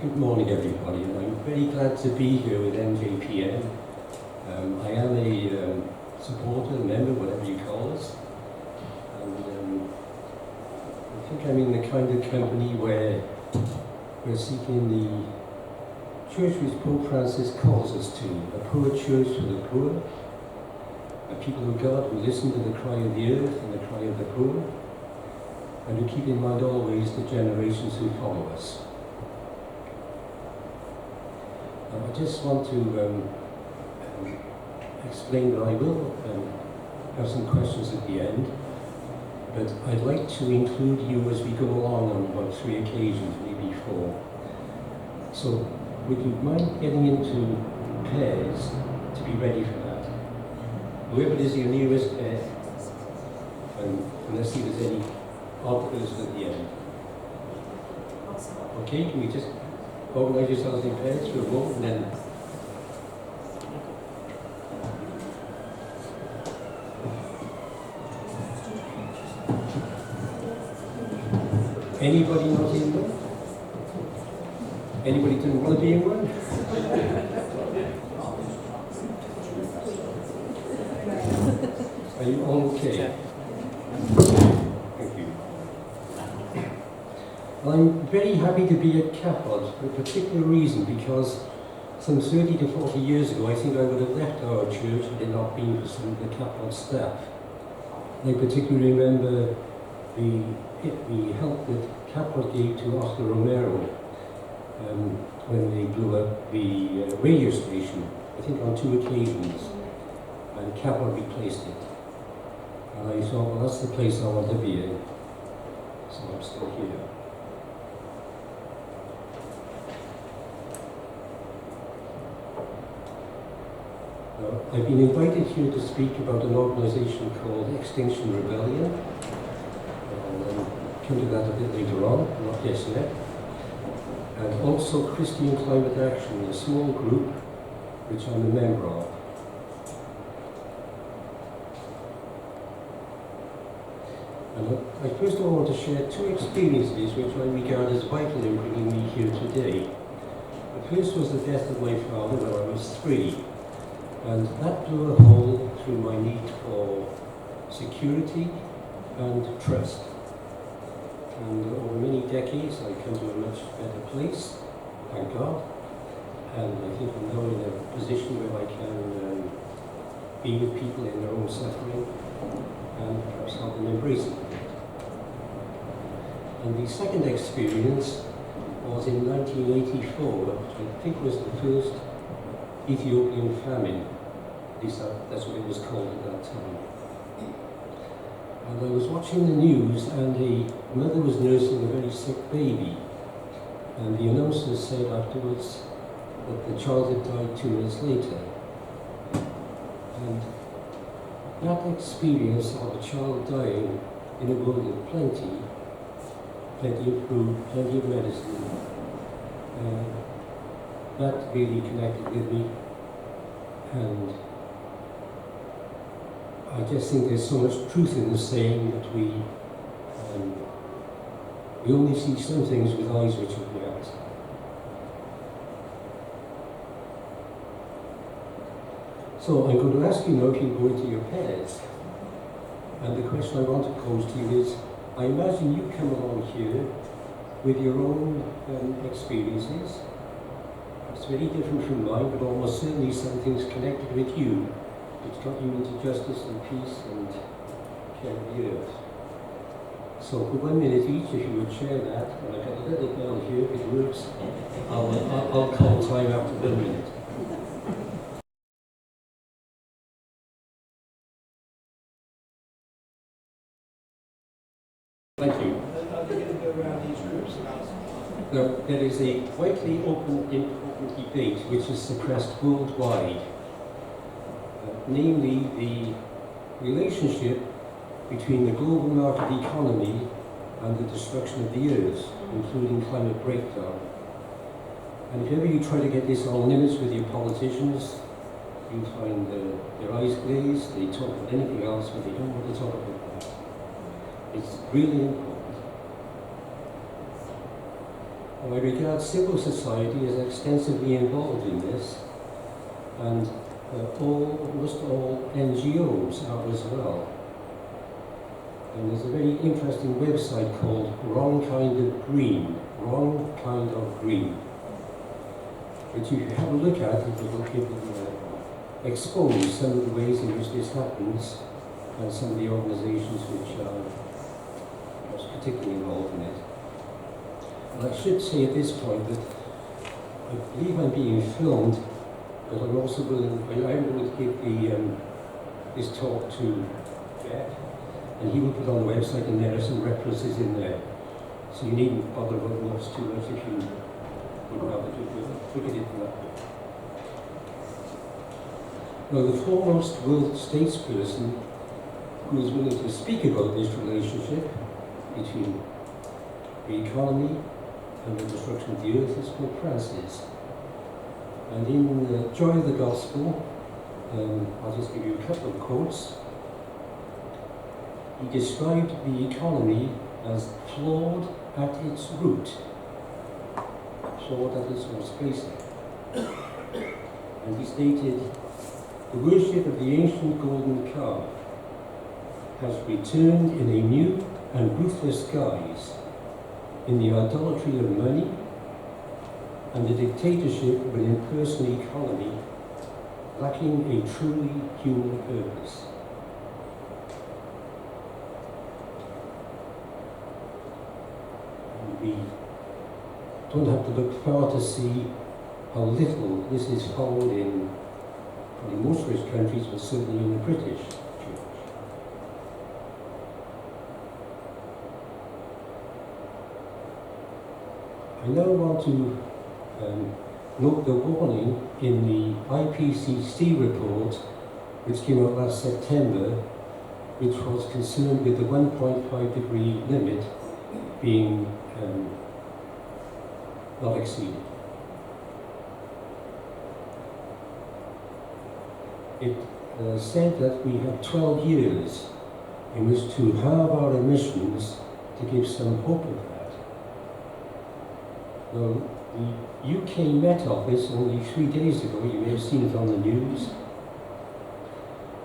Good morning, everybody, and I'm very glad to be here with NJPN. I am a supporter, member, whatever you call us, and I think I'm in the kind of company where we're seeking the church which Pope Francis calls us to, a poor church for the poor, a people of God who listen to the cry of the earth and the cry of the poor, and who keep in mind always the generations who follow us. I just want to explain that I will have some questions at the end, but I'd like to include you as we go along on about 3 occasions, maybe 4. So would you mind getting into pairs to be ready for that? Whoever is your nearest pair, and let's see if there's any odd person at the end. Okay, can we just organize yourselves in pairs for a moment, and then anybody not in one? Anybody didn't want to be in one? Are you all okay? Thank you. I'm very happy to be at Cathod for a particular reason, because some 30 to 40 years ago I think I would have left our church had it not been for some of the Cathod staff. I particularly remember the help that Cathod gave to Oscar Romero when they blew up the radio station, I think on 2 occasions, and Cathod replaced it. And I thought, well, that's the place I want to be in, so I'm still here. I've been invited here to speak about an organisation called Extinction Rebellion. I'll come to that a bit later on, not just yet. And also Christian Climate Action, a small group which I'm a member of. And I first of all want to share 2 experiences which I regard as vital in bringing me here today. The first was the death of my father when I was 3. And that blew a hole through my need for security and trust. And over many decades I've come to a much better place, thank God. And I think I'm now in a position where I can be with people in their own suffering and perhaps help them embrace it. And the second experience was in 1984, which I think was the first Ethiopian famine. At least that's what it was called at that time. And I was watching the news, and a mother was nursing a very sick baby. And the announcer said afterwards that the child had died 2 minutes later. And that experience of a child dying in a world of plenty of food, plenty of medicine, that really connected with me. And I just think there's so much truth in the saying that we only see some things with eyes which are without. So I'm going to ask you now if you go into your pairs. And the question I want to pose to you is, I imagine you come along here with your own experiences. It's very different from mine, but almost certainly something's connected with you. It's got you into justice and peace and care of the earth. So for 1 minute each, if you would share that, and I've got a little bell here, if it works, I'll call time after 1 minute. Thank you. Are they going to go around these groups? Now, there is a widely open, important debate which is suppressed worldwide, namely the relationship between the global market economy and the destruction of the earth, including climate breakdown. And if ever you try to get this on limits with your politicians, you find their eyes glazed, they talk about anything else, but they don't want to talk about that. It's really important. I regard civil society as extensively involved in this, and almost all NGOs are as well. And there's a very interesting website called Wrong Kind of Green, which if you have a look at, it will expose some of the ways in which this happens and some of the organisations which are particularly involved in it. And I should say at this point that I believe I'm being filmed, but I'm also going to give this talk to Jeff, and he will put on the website, and there are some references in there. So you needn't bother about notes too much if you would rather look at it from that way. Now, the foremost world statesperson who is willing to speak about this relationship between the economy and the destruction of the earth is Pope Francis. And in Joy of the Gospel, I'll just give you a couple of quotes. He described the economy as flawed at its root, flawed at its most basic. And he stated, the worship of the ancient golden calf has returned in a new and ruthless guise, in the idolatry of money and the dictatorship of an impersonal economy lacking a truly human purpose. And we don't have to look far to see how little this is followed in probably most rich countries, but certainly in the British Church. I now want to note the warning in the IPCC report, which came out last September, which was concerned with the 1.5 degree limit being not exceeded. It said that we have 12 years in which to halve our emissions to give some hope of that. Well, the UK Met Office only 3 days ago, you may have seen it on the news,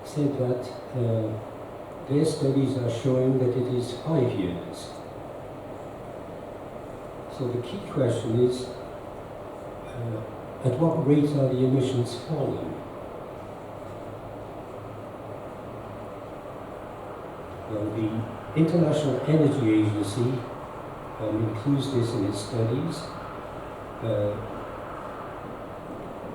said that their studies are showing that it is 5 years. So the key question is, at what rate are the emissions falling? Well, the International Energy Agency includes this in its studies.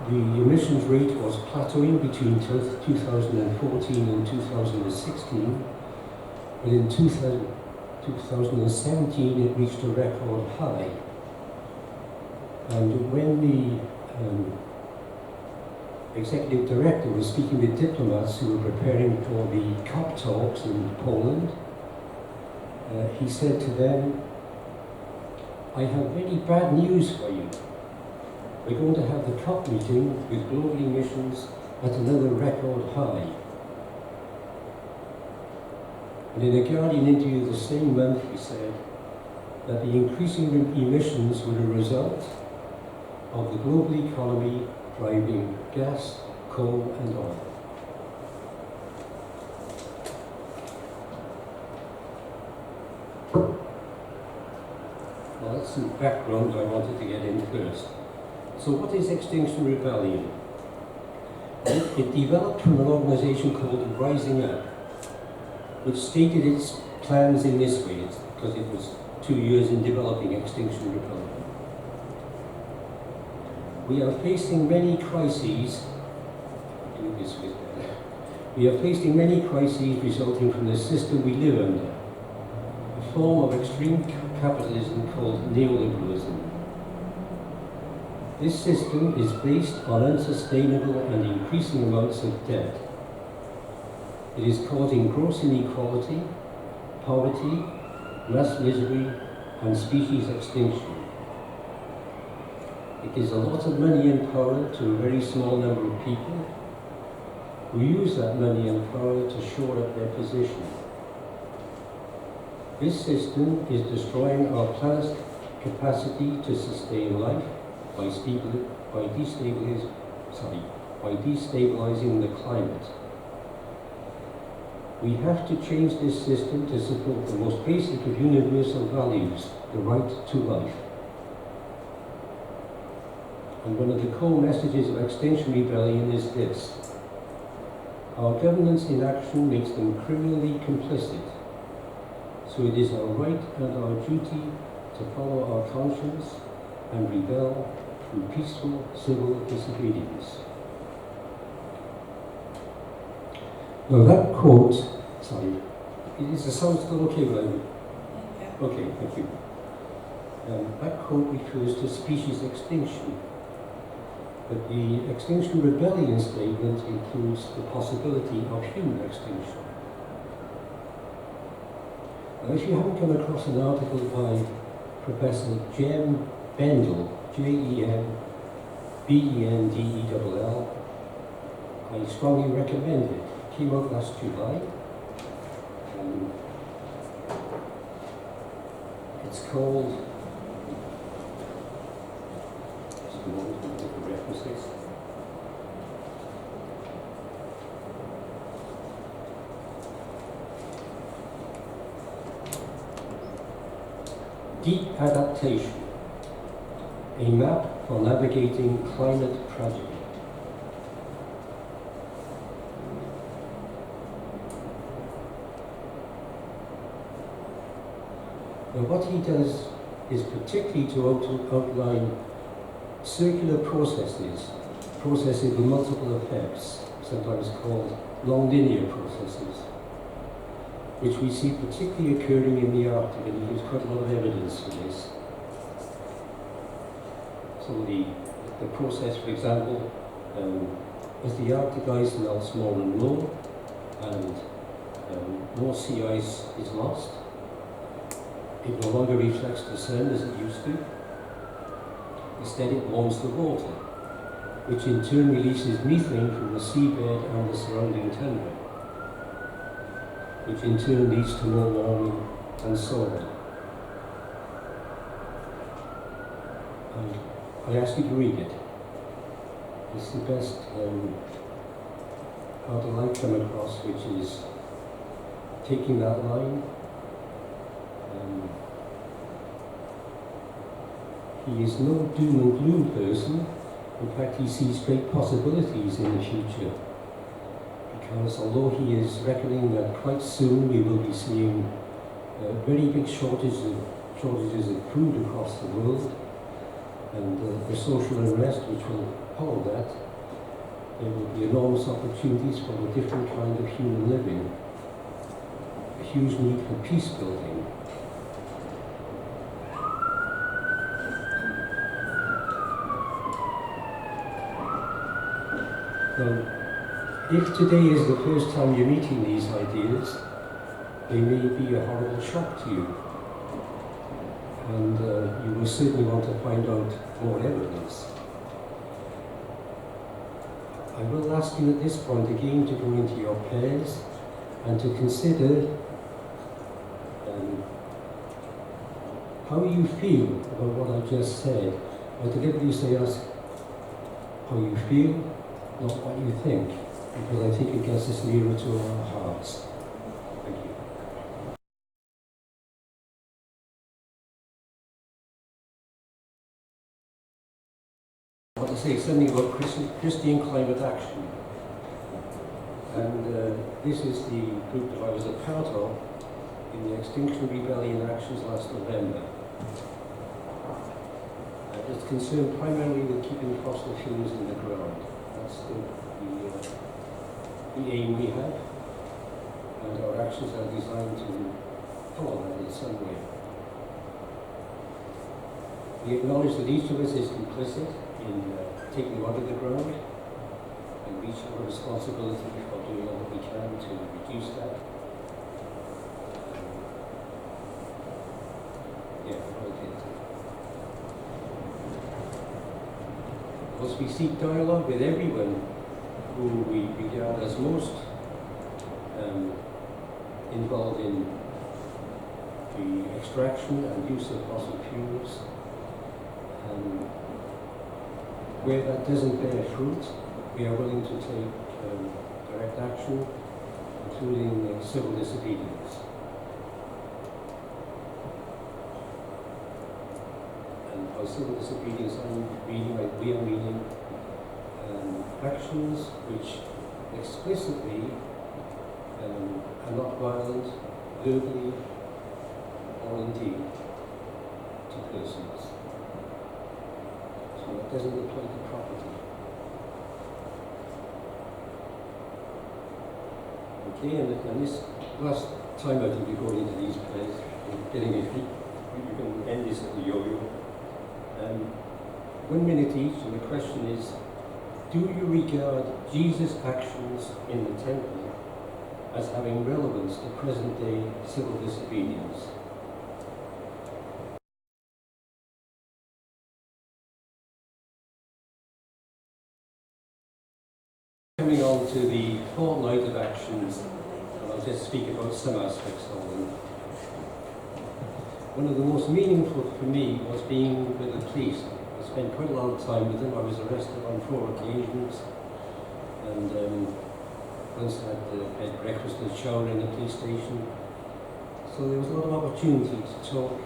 The emissions rate was plateauing between 2014 and 2016, but in 2017 it reached a record high. And when the executive director was speaking with diplomats who were preparing for the COP talks in Poland, he said to them, I have very bad news for you. We're going to have the COP meeting with global emissions at another record high. And in a Guardian interview the same month, he said that the increasing emissions were a result of the global economy driving gas, coal and oil. Well, that's some background I wanted to get in first. So what is Extinction Rebellion? It developed from an organisation called Rising Up, which stated its plans in this way, because it was 2 years in developing Extinction Rebellion. We are facing many crises. We are facing many crises resulting from the system we live under, a form of extreme capitalism called neoliberalism. This system is based on unsustainable and increasing amounts of debt. It is causing gross inequality, poverty, mass misery, and species extinction. It is a lot of money and power to a very small number of people who use that money and power to shore up their position. This system is destroying our planet's capacity to sustain life by destabilizing the climate. We have to change this system to support the most basic of universal values, the right to life. And one of the core messages of Extinction Rebellion is this: our government's inaction makes them criminally complicit, so it is our right and our duty to follow our conscience and rebel through peaceful civil disobedience. Now that quote, is the sound still okay, William? Yeah. Okay, thank you. That quote refers to species extinction, but the Extinction Rebellion statement includes the possibility of human extinction. Now, if you haven't come across an article by Professor Jem Bendell, Jem-Bendell, I strongly recommend it. It came out last July. It's called, just a moment, I'll get the references. Deep Adaptation, a map for navigating climate tragedy. Now what he does is particularly to outline circular processes with multiple effects, sometimes called non-linear processes, which we see particularly occurring in the Arctic, and there's quite a lot of evidence for this. So the process, for example, as the Arctic ice melts more and more, and more sea ice is lost, it no longer reflects the sun as it used to. Instead, it warms the water, which in turn releases methane from the seabed and the surrounding tundra, which in turn leads to more warming and so on. And I ask you to read it. It's the best article I've come across, which is taking that line. He is no doom and gloom person. In fact, he sees great possibilities in the future. Because although he is reckoning that quite soon we will be seeing very big shortages of food across the world, and the social unrest which will follow that, there will be enormous opportunities for a different kind of human living, a huge need for peace building. Now, if today is the first time you're meeting these ideas, they may be a horrible shock to you. And you will certainly want to find out more evidence. I will ask you at this point again to go into your pairs and to consider how you feel about what I just said. I deliberately say ask how you feel, not what you think, because I think it gets us nearer to our hearts. Thank you. I want to say something about Christian climate action. And this is the group that I was a part of in the Extinction Rebellion actions last November. It's concerned primarily with keeping fossil fuels in the ground. That's the aim we have, and our actions are designed to follow that in some way. We acknowledge that each of us is complicit in taking them out of the ground, and we each have a responsibility for doing all that we can to reduce that. Because we seek dialogue with everyone who we regard as most involved in the extraction and use of fossil fuels, Where that doesn't bear fruit, we are willing to take direct action, including civil disobedience. And by civil disobedience, we are meaning actions which explicitly are not violent, verbally, or indeed to persons. So it doesn't apply to property. Okay, and this last time I think we're going into these prayers, getting it, you can end this at the yo-yo. 1 minute each, and the question is, do you regard Jesus' actions in the temple as having relevance to present-day civil disobedience? Coming on to the fortnight of actions, and I'll just speak about some aspects of them. One of the most meaningful for me was being with the police. I spent quite a lot of time with them. I was arrested on 4 occasions, and once I had breakfast and shower in the police station. So there was a lot of opportunity to talk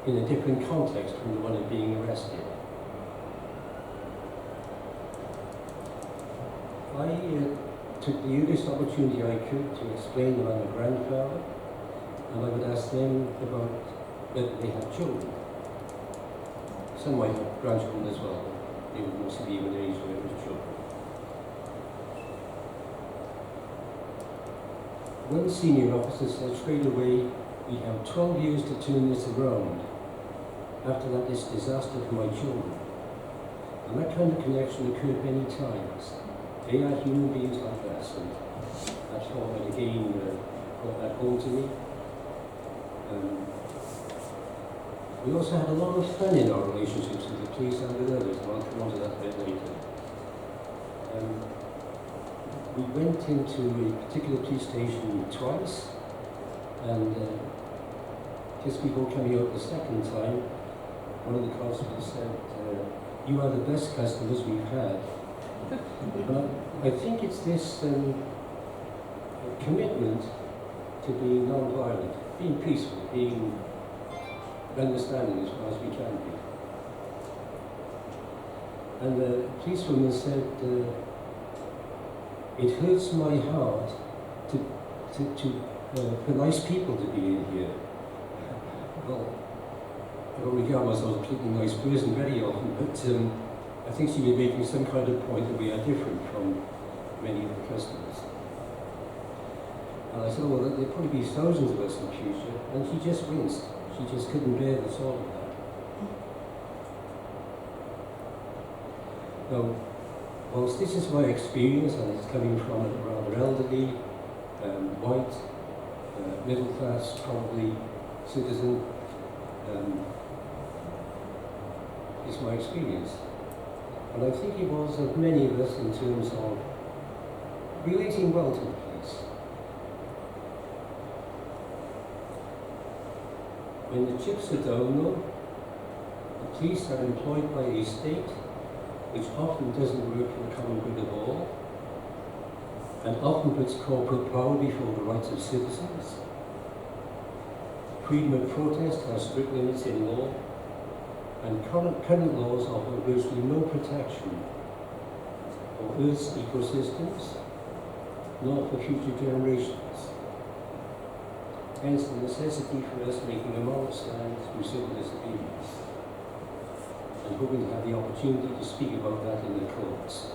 in a different context from the one of being arrested. I took the earliest opportunity I could to explain that I'm a grandfather, and I would ask them about whether they had children. Some might have grandchildren as well, but they would mostly be with age where it was children. One senior officer said straight away, we have 12 years to turn this around. After that, this disaster for my children. And that kind of connection occurred many times. They are human beings like us, and that's all that again brought that home to me. We also had a lot of fun in our relationships with the police and with others, and I'll come on to that a bit later. We went into a particular police station twice, and just before coming out the second time, one of the constables said, you are the best customers we've had. But I think it's this commitment to being non-violent, being peaceful, being understanding as far as we can be. And the policewoman said, it hurts my heart for nice people to be in here. Well, I don't regard myself as a particularly nice person very often, but I think she was making some kind of point that we are different from many of the customers. And I said, oh, well, there'll probably be thousands of us in the future. And she just winced. She just couldn't bear the thought of that. Now, whilst this is my experience, and it's coming from a rather elderly, white, middle class, probably citizen, is my experience. And I think it was of many of us in terms of relating well to the police. When the chips are down though, the police are employed by a state which often doesn't work for the common good of all, and often puts corporate power before the rights of citizens. Freedom of protest has strict limits in law, and current laws offer virtually no protection for Earth's ecosystems, nor for future generations. Hence the necessity for us making a moral stand through civil disobedience, and hoping to have the opportunity to speak about that in the courts.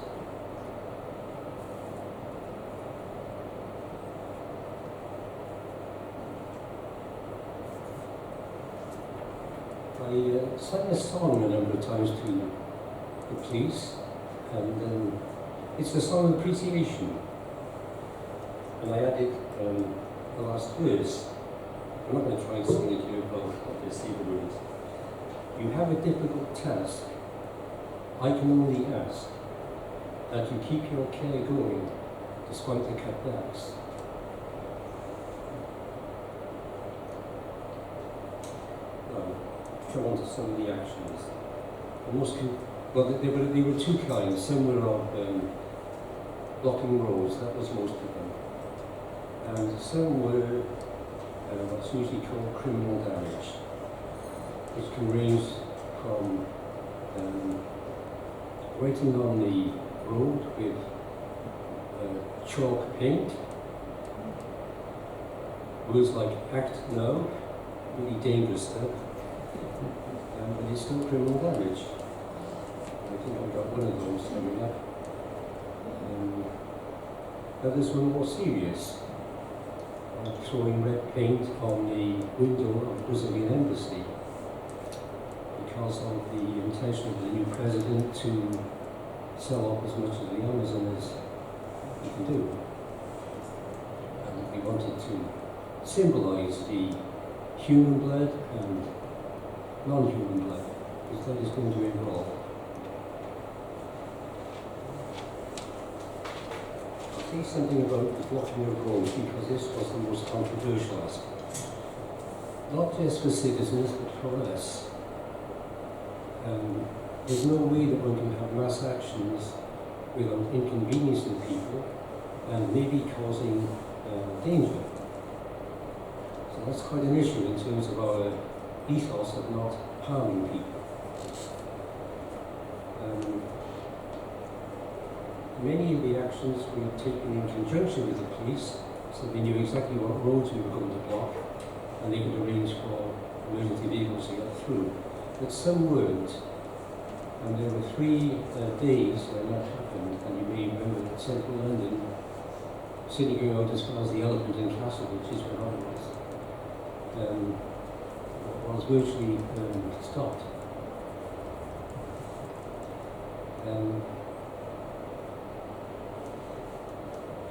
I sang a song a number of times to the police, and it's the song of appreciation. And I added the last verse. I'm not going to try and sing it here, but obviously the words. You have a difficult task. I can only ask that you keep your care going despite the cutbacks. come on to some of the actions. Well, there were two kinds. Some were of blocking roads, that was most of them. And some were what's usually called criminal damage, which can range from writing on the road with chalk paint, words like act now, really dangerous stuff, but it's still criminal damage. I think I got one of those coming up. Others were more serious, throwing red paint on the window of the Brazilian embassy because of the intention of the new president to sell off as much of the Amazon as he can do. And we wanted to symbolize the human blood and non-human blood, because that is going to involve. I'll say something about the blocking of roads, because this was the most controversial aspect. Not just for citizens, but for us. There's no way that one can have mass actions without inconveniencing people and maybe causing danger. So that's quite an issue in terms of our ethos of not harming people. Many of the actions were taken in conjunction with the police, so they knew exactly what roads we were going to block, and they could arrange for emergency vehicles to get through. But some weren't, and there were 3 days when that happened, and you may remember that central London, Sydney going out as far as the Elephant and Castle, which is where I was virtually stopped.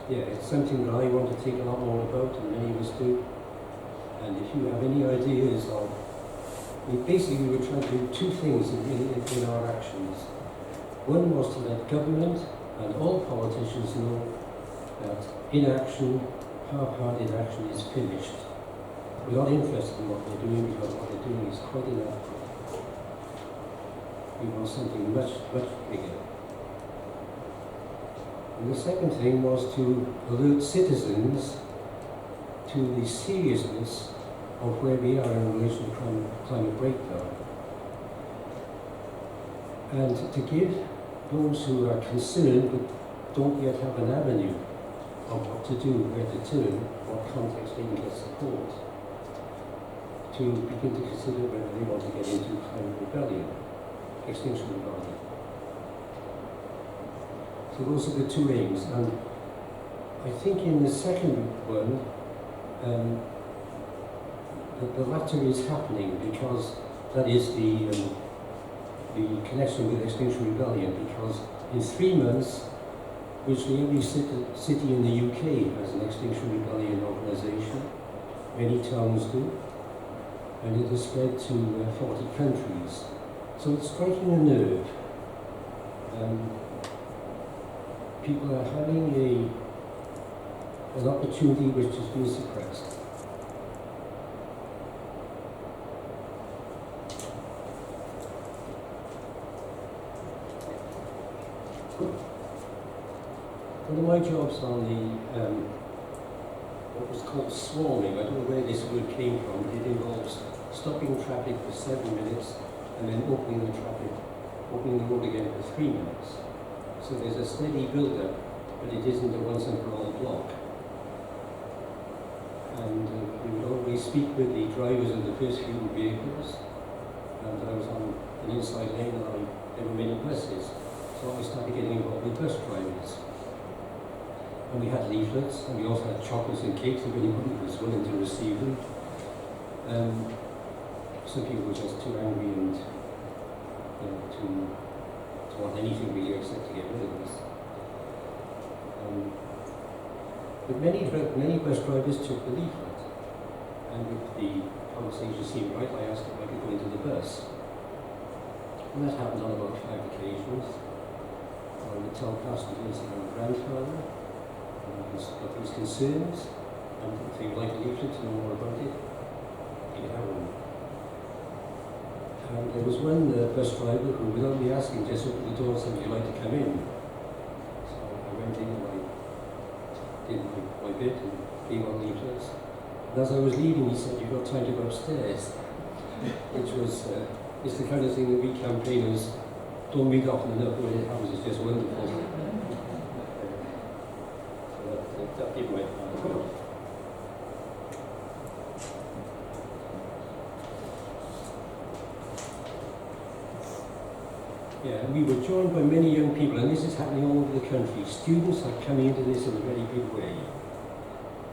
Yeah, it's something that I want to think a lot more about, and many of us do. And if you have any ideas of, basically we were trying to do 2 things in our actions. One was to let government and all politicians know that inaction, half-hearted action is finished. We're not interested in what they're doing, because what they're doing is quite inadequate. We want something much, much bigger. And the second thing was to alert citizens to the seriousness of where we are in relation to climate breakdown. And to give those who are concerned but don't yet have an avenue of what to do, where to turn, what context they can get support, to begin to consider whether they want to get into climate rebellion, Extinction rebellion. So those are the 2 aims, and I think in the second one, the latter is happening, because that is the connection with Extinction Rebellion, because in 3 months, virtually every city in the UK has an Extinction Rebellion organisation. Many towns do, and it has spread to 40 countries. So it's striking a nerve. People are having an opportunity which has been suppressed. One of my jobs on the what was called swarming, I don't know where this word came from, but it involves stopping traffic for 7 minutes and then opening the road again for 3 minutes. So there's a steady build-up, but it isn't a once and for all block. And we would always speak with the drivers of the first few vehicles, and I was on an inside lane, and there were many buses, so I started getting involved with bus drivers. And we had leaflets, and we also had chocolates and cakes if anybody was willing to receive them. Some people were just too angry and to want anything really except to get rid of us. But many bus drivers took the leaflet, and if the conversation seemed right, I asked if I could go into the bus. And that happened on about 5 occasions. I would tell passengers that I'm a grandfather, of his concerns, and if they would like a leaflet to know more about it, you can have one. And there was one bus driver who, without me asking, just opened the door and said, "Would you like to come in?" So I went in and I did my bit and gave on leaflets. And as I was leaving, he said, "You've got time to go upstairs," which was, it's the kind of thing that we campaigners don't meet often enough. When it happens, it's just wonderful. So that did my part. Yeah, and we were joined by many young people, and this is happening all over the country. Students are coming into this in a very big way.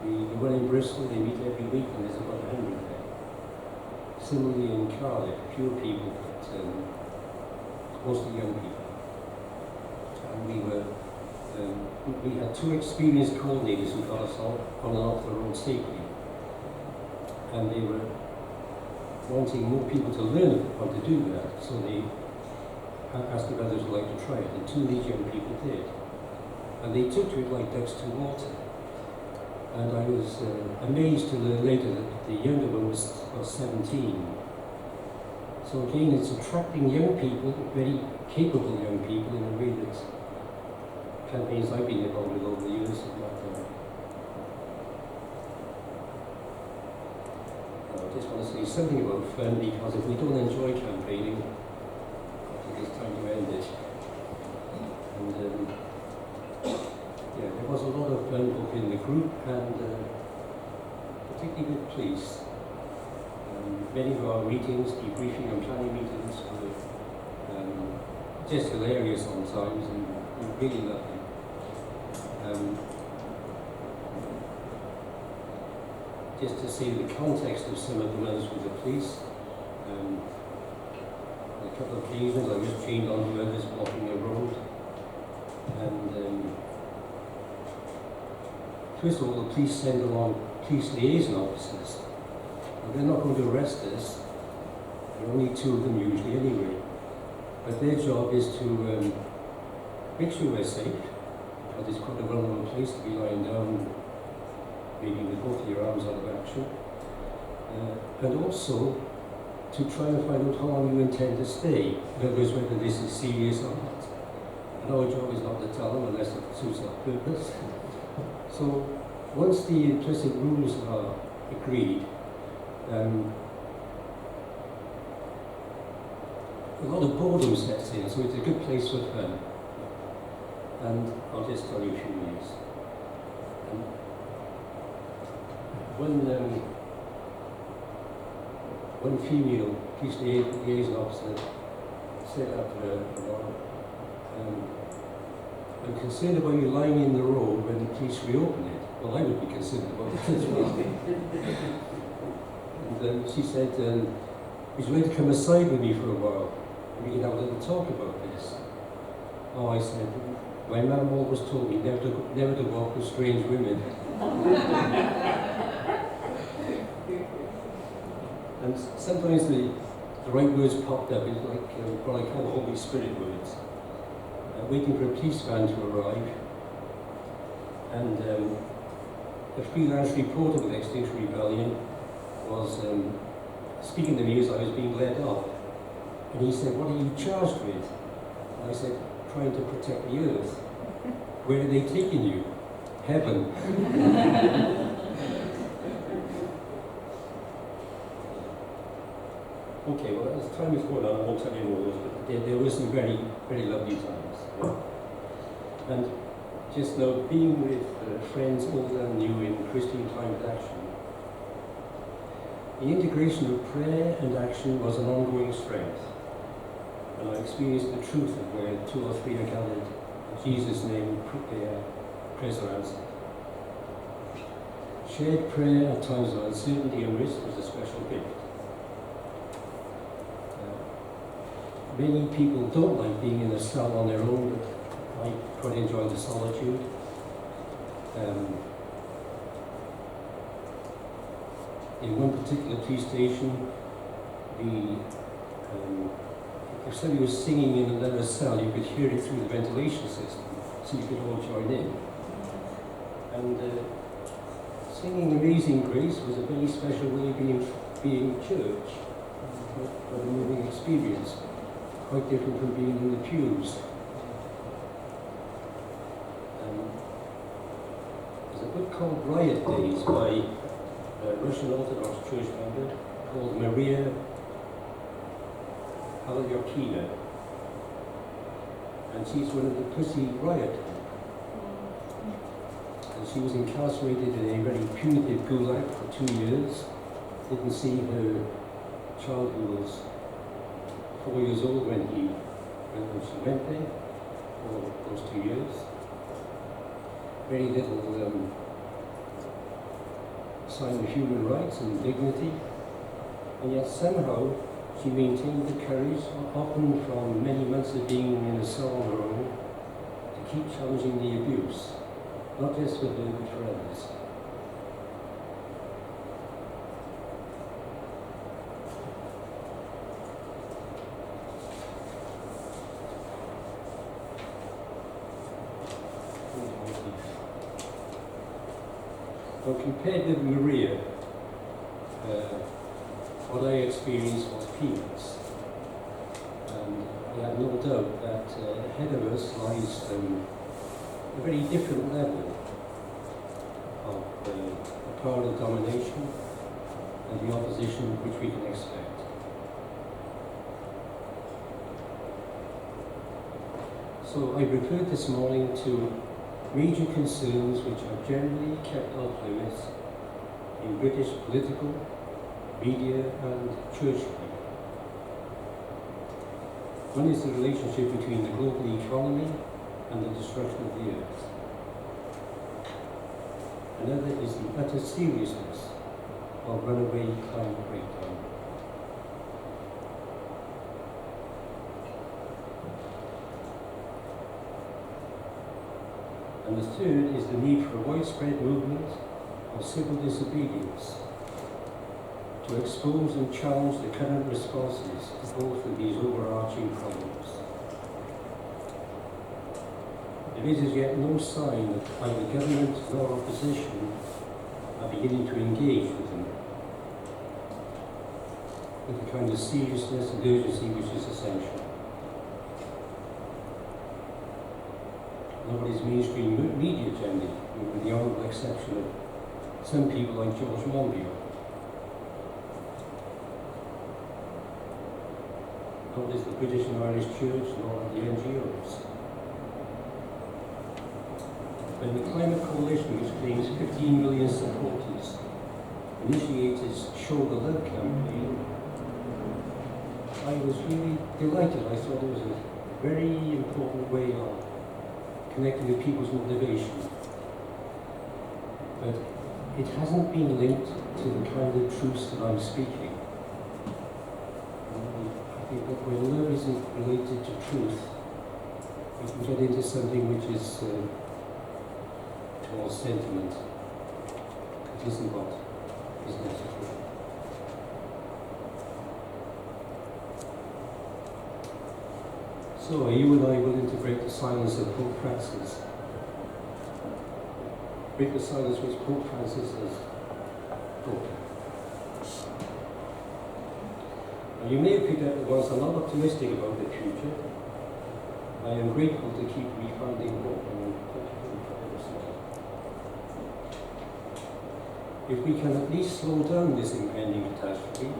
The one in Bristol, they meet every week, and there's about 100 there. Similarly in Cardiff, fewer people, but mostly young people. And we had two experienced coordinators who got us all on and off the road safely. And they were wanting more people to learn how to do that, so they asked if others would like to try it, and two of these young people did. And they took to it like ducks to water. And I was amazed to learn later that the younger one was 17. So again, it's attracting young people, very capable young people, in a way that campaigns I've been involved with over the years have not done. I just want to say something about fun, because if we don't enjoy campaigning, it's time to end it. And yeah, there was a lot of fun both in the group and particularly with police. Many of our meetings, debriefing and planning meetings, were just hilarious sometimes and really lovely. Just to see the context of some of the runs with the police. A couple of occasions I was chained onto others blocking the road, and first of all the police send along police liaison officers. Well, they're not going to arrest us, there are only two of them usually anyway, but their job is to make sure we're safe, because it's quite a vulnerable place to be lying down, maybe with both of your arms out of action, and also to try and find out how long you intend to stay, in other words, whether this is serious or not. And our job is not to tell them unless it suits our purpose. So once the implicit rules are agreed, a lot of boredom sets in, so it's a good place for fun. And I'll just tell you a few names. One female police liaison officer said after a while, "I'm concerned about you lying in the road when the police reopen it." Well, I would be concerned about that as well. And she said, "Would you like to come aside with me for a while? We can have a little talk about this." Oh, I said, "My mum always told me never to walk with strange women." And sometimes the right words popped up. It's like what I call Holy Spirit words. Waiting for a police van to arrive, and a freelance reporter with Extinction Rebellion was speaking to me as I was being led off. And he said, "What are you charged with?" And I said, "Trying to protect the earth." "Where are they taking you?" "Heaven." Okay, well, as time is going on, I won't tell you more, but there were some very, very lovely times. Yeah. And just now, being with friends old and new in Christian Climate Action, the integration of prayer and action was an ongoing strength. And I experienced the truth of where two or three are gathered, in Jesus' name, prayers are answered. Shared prayer at times of uncertainty and risk was a special gift. Many people don't like being in a cell on their own, but I quite enjoy the solitude. In one particular police station, if somebody was singing in another cell, you could hear it through the ventilation system, so you could all join in. And singing Amazing Grace was a very special way of being church. quite a moving experience, quite different from being in the pews. There's a book called Riot Days by a Russian Orthodox Church member called Maria Alyokina, and she's one of the Pussy Riot. And she was incarcerated in a very punitive gulag for 2 years. Didn't see her child, who was 4 years old when she went there for those 2 years. Very little sign of human rights and dignity, and yet somehow she maintained the courage, often from many months of being in a cell on her own, to keep challenging the abuse, not just for her but for others. So compared with Maria, what I experienced was peanuts. And I have no doubt that ahead of us lies a very different level of power and domination and the opposition which we can expect. So I referred this morning to major concerns which are generally kept off limits in British political, media and church life. One is the relationship between the global economy and the destruction of the earth. Another is the utter seriousness of runaway climate breakdown. And the third is the need for a widespread movement of civil disobedience to expose and challenge the current responses to both of these overarching problems. There is as yet no sign that either government nor opposition are beginning to engage with them with the kind of seriousness and urgency which is essential. Nobody's mainstream media agenda, with the honourable exception of some people like George Monbiot. Nor is the British and Irish Church, nor the NGOs. When the Climate Coalition, which claims 15 million supporters, initiated its Show the Love campaign, I was really delighted. I thought it was a very important way of connecting with people's motivation. But it hasn't been linked to the kind of truths that I'm speaking. I think that when love isn't related to truth, we can get into something which is towards sentiment. It isn't what is necessary. So, are you and I willing to break the silence of Pope Francis? Break the silence which Pope Francis has broken. Now, you may have picked up that whilst I'm not optimistic about the future, I am grateful to keep refinding hope and if we can at least slow down this impending catastrophe,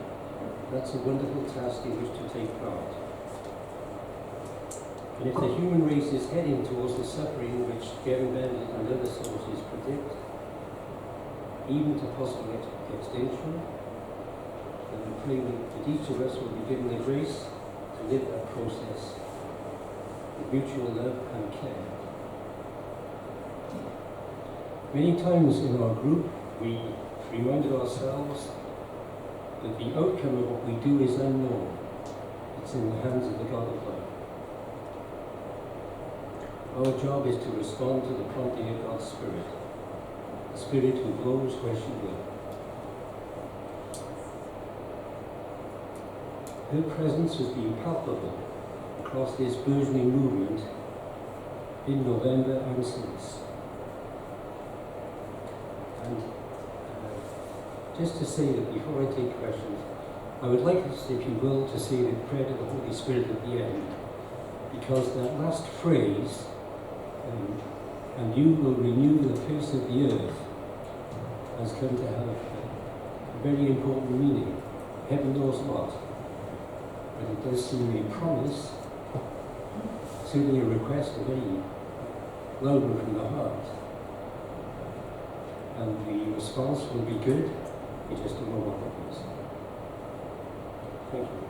that's a wonderful task in which to take part. And if the human race is heading towards the suffering which Gavin Bennett and other sources predict, even to possible extinction, then we pray that each of us will be given the grace to live that process with mutual love and care. Many times in our group, we reminded ourselves that the outcome of what we do is unknown. It's in the hands of the God of love. Our job is to respond to the prompting of God's Spirit, the Spirit who blows where she will. Her presence has been palpable across this burgeoning movement in November and since. And just to say that before I take questions, I would like us, if you will, to say the prayer to the Holy Spirit at the end, because that last phrase, and you will renew the face of the earth, has come to have a very important meaning. Heaven knows what. But it does seem a promise, certainly a request, a very loud one from the heart. And the response will be good. We just don't know what it is. Thank you.